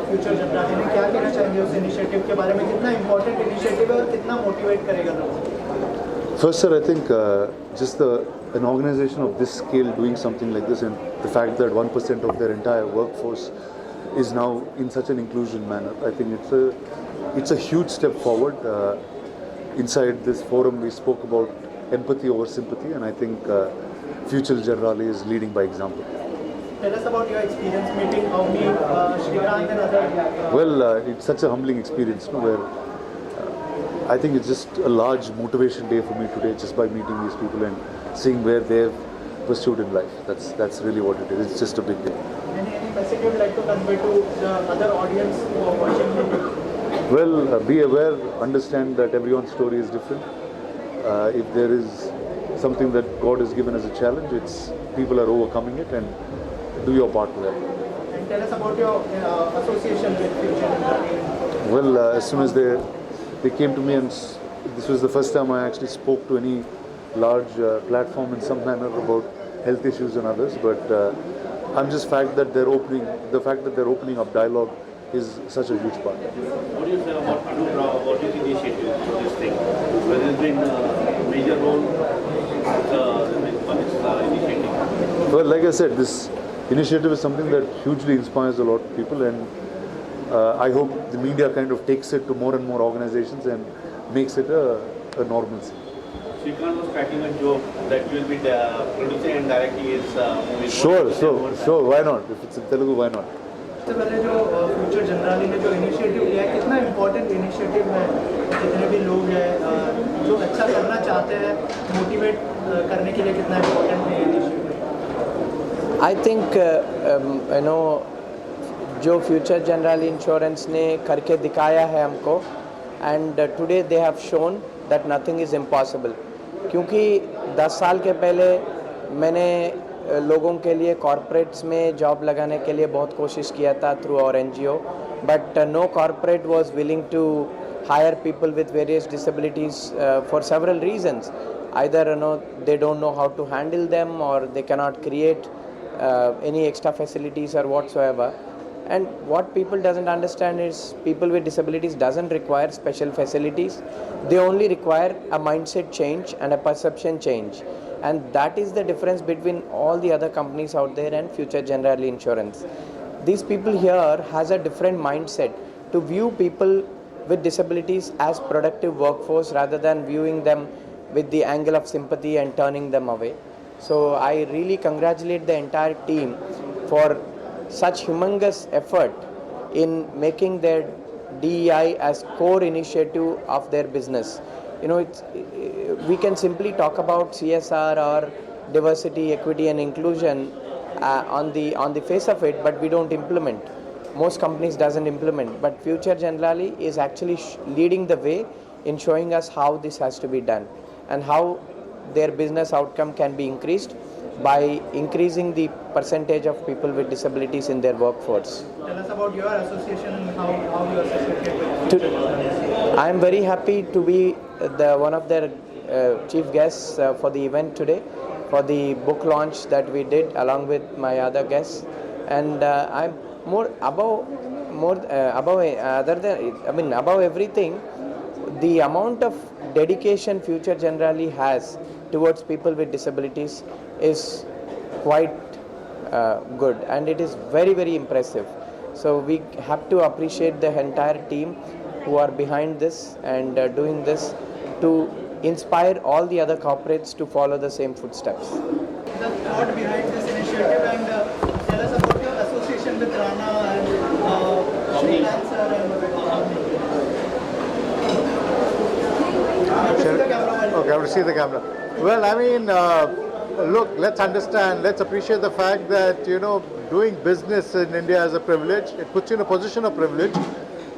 Future generally ने क्या कहना चाहेंगे उस इनिशिएटिव के बारे में, कितना इंपॉर्टेंट इनिशिएटिव है और कितना मोटिवेट करेगा लोगों को? First, sir, I think just an organization of this scale doing something like this, and the fact that 1% of their entire workforce is now in such an inclusion manner, I think it's a huge step forward. Inside this forum, we spoke about empathy over sympathy, and I think Future Generali is leading by example. Tell us about your experience meeting Avni, Shrikant and other. Well, it's such a humbling experience, no, where I think it's just a large motivation day for me today, just by meeting these people and seeing where they've pursued in life. That's really what it is. It's just a big day. Any message you would like to convey to the other audience who are watching you? Well, be aware, understand that everyone's story is different. If there is something that God has given as a challenge, it's people are overcoming it, and do your part to help. And tell us about your association with Future Generali. Well, as soon as they came to me, and this was the first time I actually spoke to any large platform in some manner about health issues and others. But I'm just the fact that they're opening up dialogue is such a huge part. What do you say about Anugrah, about his initiative for this thing? Whether it's been a major role on this initiative? Well, like I said, this initiative is something that hugely inspires a lot of people, and I hope the media kind of takes it to more and more organizations and makes it a normalcy. Shrikant was cracking a joke that you will be producing and directing his movies. Sure, why not? If it's in Telugu, why not? सबसे पहले जो future generally ने जो initiative लिया है, कितना important initiative है, जितने भी लोग हैं जो अच्छा करना चाहते हैं, मोटिवेट करने के लिए कितना इम्पोर्टेंट है इनिशिएटिव? आई थिंक जो फ्यूचर जनरली इंश्योरेंस ने करके दिखाया है हमको, and today they have shown that nothing is impossible. क्योंकि 10 साल के पहले मैंने लोगों के लिए कॉरपोरेट्स में जॉब लगाने के लिए बहुत कोशिश किया था through our NGO, but no corporate was willing to hire people with various disabilities for several reasons. either they don't know how to handle them, or they cannot create any extra facilities or whatsoever. And what people doesn't understand is people with disabilities doesn't require special facilities. They only require a mindset change and a perception change. And that is the difference between all the other companies out there and Future Generali Insurance. These people here has a different mindset to view people with disabilities as productive workforce rather than viewing them with the angle of sympathy and turning them away. So I really congratulate the entire team for such humongous effort in making their DEI as core initiative of their business. We can simply talk about CSR or diversity, equity and inclusion on the face of it, but we don't implement. Most companies doesn't implement, but Future Generali is actually leading the way in showing us how this has to be done and how their business outcome can be increased by increasing the percentage of people with disabilities in their workforce. Tell us about your association and how you associate with Future Generali. I am very happy to be one of their chief guests for the event today, for the book launch that we did along with my other guests. And I'm above everything, the amount of dedication Future Generali has towards people with disabilities is quite good, and it is very, very impressive. So we have to appreciate the entire team who are behind this and doing this to inspire all the other corporates to follow the same footsteps. The thought behind this initiative, and tell us about your association with Rana and Shrikant sir and Okay, I will see the camera. Well, I mean, look, let's understand, let's appreciate the fact that, doing business in India is a privilege. It puts you in a position of privilege.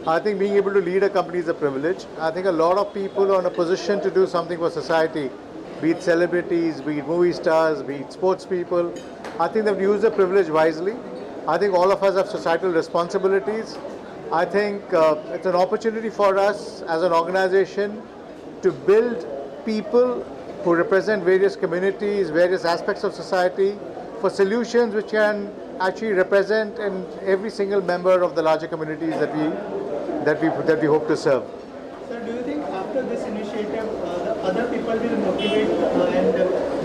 I think being able to lead a company is a privilege. I think a lot of people are in a position to do something for society, be it celebrities, be it movie stars, be it sports people. I think they've used the privilege wisely. I think all of us have societal responsibilities. I think it's an opportunity for us as an organization to build people who represent various communities, various aspects of society, for solutions which can actually represent in every single member of the larger communities that we hope to serve. Sir, do you think after this initiative, the other people will motivate and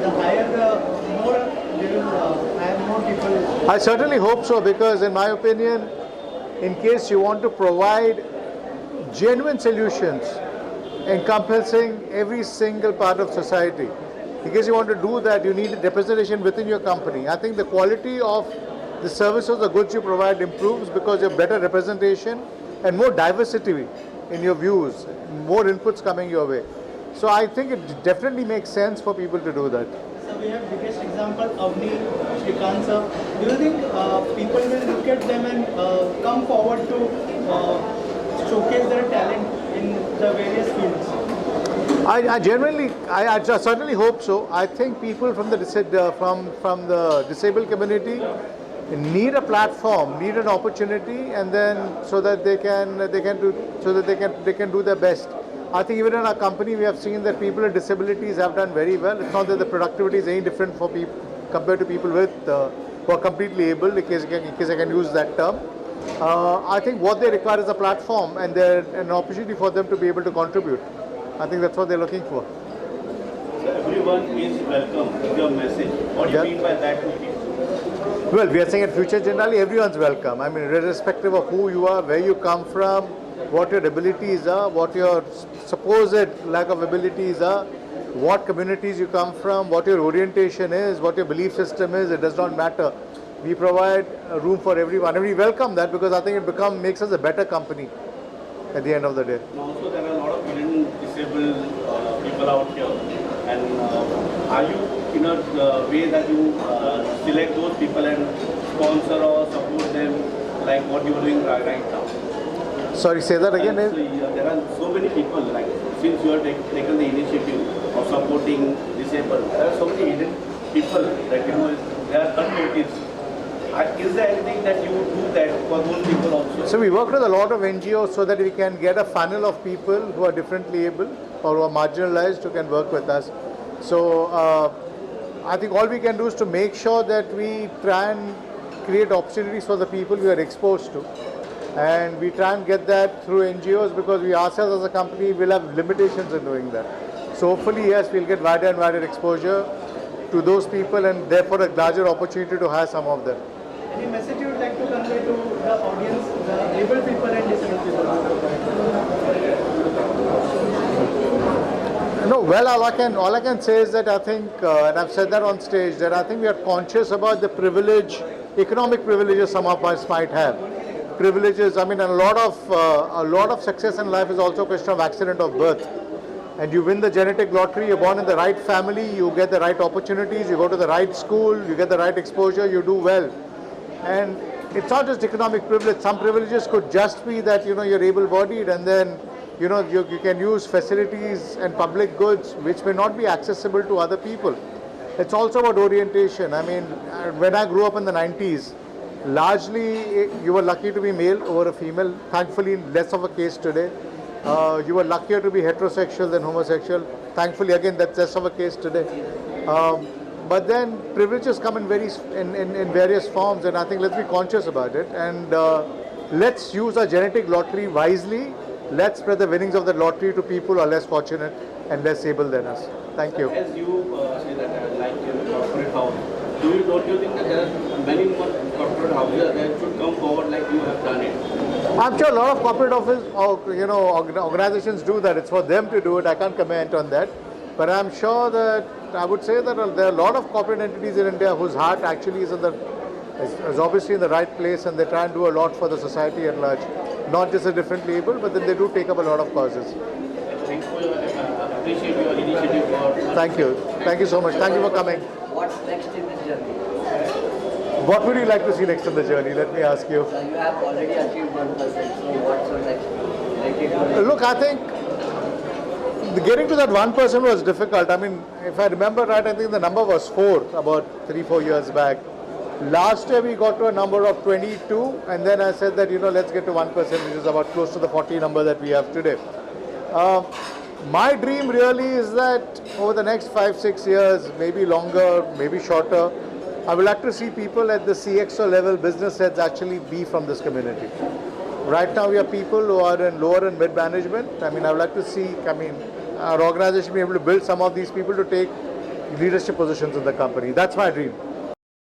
the higher the more they will hire more people? I certainly hope so, because in my opinion, in case you want to provide genuine solutions encompassing every single part of society, in case you want to do that, you need representation within your company. I think the quality of the services or goods you provide improves because you have better representation and more diversity in your views, more inputs coming your way. So I think it definitely makes sense for people to do that. So we have biggest example, Avni, Shrikant sir. Do you think people will look at them and come forward to showcase their talent in the various fields? I certainly hope so. I think people from the disabled community need a platform, need an opportunity, and then so that they can do their best. I think even in our company we have seen that people with disabilities have done very well. It's not that the productivity is any different for people compared to people with who are completely able, in case I can use that term. I think what they require is a platform and an opportunity for them to be able to contribute. I think that's what they're looking for. So everyone is welcome with your message. What do you mean by that? Well, we are saying at Future Generali, everyone's welcome. I mean, irrespective of who you are, where you come from, what your abilities are, what your supposed lack of abilities are, what communities you come from, what your orientation is, what your belief system is, it does not matter. We provide a room for everyone, and we welcome that because I think it makes us a better company at the end of the day. And also, there are a lot of hidden disabled people out here. And are you in a way that you select those people and sponsor or support them like what you are doing right now? Sorry, say that again. So, there are so many people, like since you have taken the initiative of supporting disabled, there are so many hidden people that they are unnoticed. Is there anything that you do that for those people also? So we work with a lot of NGOs so that we can get a funnel of people who are differently able or who are marginalized who can work with us. So I think all we can do is to make sure that we try and create opportunities for the people we are exposed to. And we try and get that through NGOs because we ourselves as a company will have limitations in doing that. So hopefully, yes, we'll get wider and wider exposure to those people and therefore a larger opportunity to hire some of them. Any message you would like to convey to the audience, the able people and disabled people? No, well, all I can say is that I think, and I've said that on stage, that I think we are conscious about the economic privileges some of us might have. Privileges, I mean, a lot of success in life is also a question of accident of birth. And you win the genetic lottery, you're born in the right family, you get the right opportunities, you go to the right school, you get the right exposure, you do well. And it's not just economic privilege. Some privileges could just be that, you're able-bodied and then, you can use facilities and public goods which may not be accessible to other people. It's also about orientation. I mean, when I grew up in the 90s, largely you were lucky to be male over a female. Thankfully, less of a case today. You were luckier to be heterosexual than homosexual. Thankfully, again, that's less of a case today. But then privileges come in various forms, and I think let's be conscious about it. And let's use our genetic lottery wisely. Let's spread the winnings of the lottery to people who are less fortunate and less able than us. Thank you. As you say that, like in corporate house, don't you think that there are many more corporate houses that should come forward like you have done it? I'm sure a lot of corporate organizations do that. It's for them to do it. I can't comment on that. But I'm sure that I would say that there are a lot of corporate entities in India whose heart actually is obviously in the right place, and they try and do a lot for the society at large. Not just the differently able, but then they do take up a lot of causes. Appreciate your initiative. Thank you. Thank you so much. Thank you for coming. What's next in this journey? What would you like to see next in the journey? Let me ask you. So you have already achieved 1%. So what's your next? Look, I think getting to that 1% was difficult. I mean, if I remember right, I think the number was 4 about 3-4 years back. Last year we got to a number of 22, and then I said that, let's get to 1%, which is about close to the 40 number that we have today. My dream really is that over the next 5-6 years, maybe longer, maybe shorter, I would like to see people at the CXO level, business heads, actually be from this community. Right now, we have people who are in lower and mid management. I mean, I would like to see, our organization be able to build some of these people to take leadership positions in the company. That's my dream.